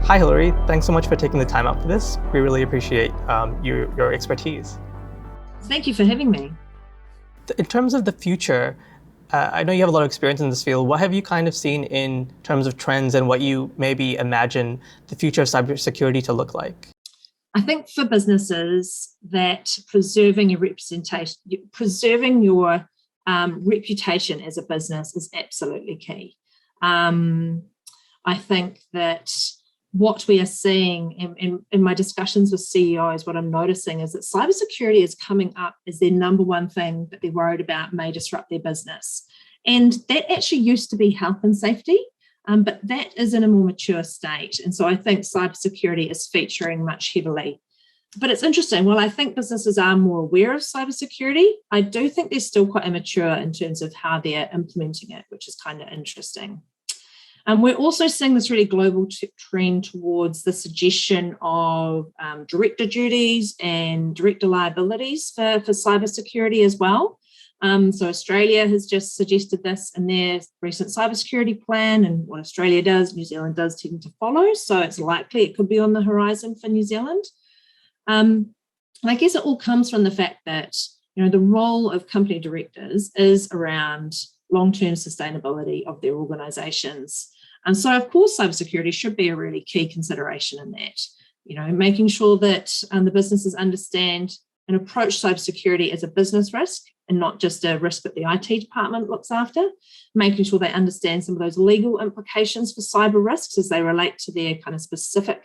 Hi, Hilary. Thanks so much for taking the time out for this. We really appreciate your expertise. Thank you for having me. In terms of the future, I know you have a lot of experience in this field. What have you kind of seen in terms of trends and what you maybe imagine the future of cybersecurity to look like? I think for businesses that preserving your reputation as a business is absolutely key. I think that what we are seeing in my discussions with CEOs, what I'm noticing is that cybersecurity is coming up as their number one thing that they're worried about may disrupt their business. And that actually used to be health and safety, but that is in a more mature state. And so I think cybersecurity is featuring much heavily. But it's interesting, while I think businesses are more aware of cybersecurity, I do think they're still quite immature in terms of how they're implementing it, which is kind of interesting. We're also seeing this really global trend towards the suggestion of director duties and director liabilities for cybersecurity as well. So Australia has just suggested this in their recent cybersecurity plan, and what Australia does, New Zealand does tend to follow. So it's likely it could be on the horizon for New Zealand. And I guess it all comes from the fact that, the role of company directors is around long-term sustainability of their organizations. And so, of course, cybersecurity should be a really key consideration in that, making sure that the businesses understand and approach cybersecurity as a business risk and not just a risk that the IT department looks after, making sure they understand some of those legal implications for cyber risks as they relate to their kind of specific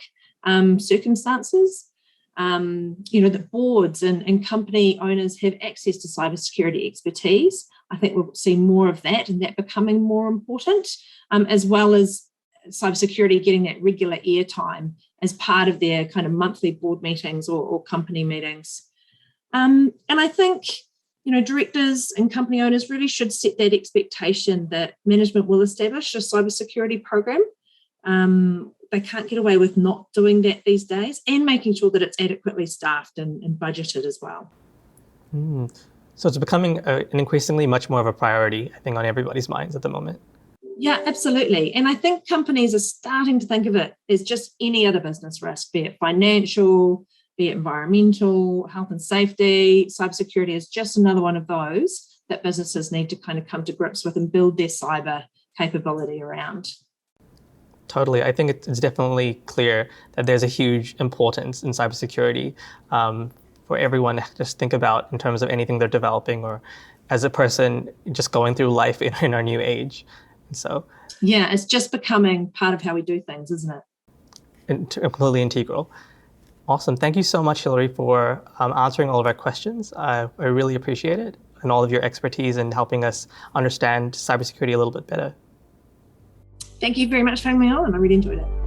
circumstances. That boards and company owners have access to cybersecurity expertise. I think we'll see more of that and that becoming more important, as well as cybersecurity getting that regular airtime as part of their kind of monthly board meetings or company meetings. And I think, directors and company owners really should set that expectation that management will establish a cybersecurity program. They can't get away with not doing that these days, and making sure that it's adequately staffed and budgeted as well. So it's becoming an increasingly much more of a priority, I think, on everybody's minds at the moment. Yeah, absolutely. And I think companies are starting to think of it as just any other business risk, be it financial, be it environmental, health and safety. Cybersecurity is just another one of those that businesses need to kind of come to grips with and build their cyber capability around. Totally. I think it's definitely clear that there's a huge importance in cybersecurity for everyone to just think about in terms of anything they're developing or as a person just going through life in our new age. And so, yeah, it's just becoming part of how we do things, isn't it? Completely integral. Awesome. Thank you so much, Hilary, for answering all of our questions. I really appreciate it and all of your expertise in helping us understand cybersecurity a little bit better. Thank you very much for having me on. I really enjoyed it.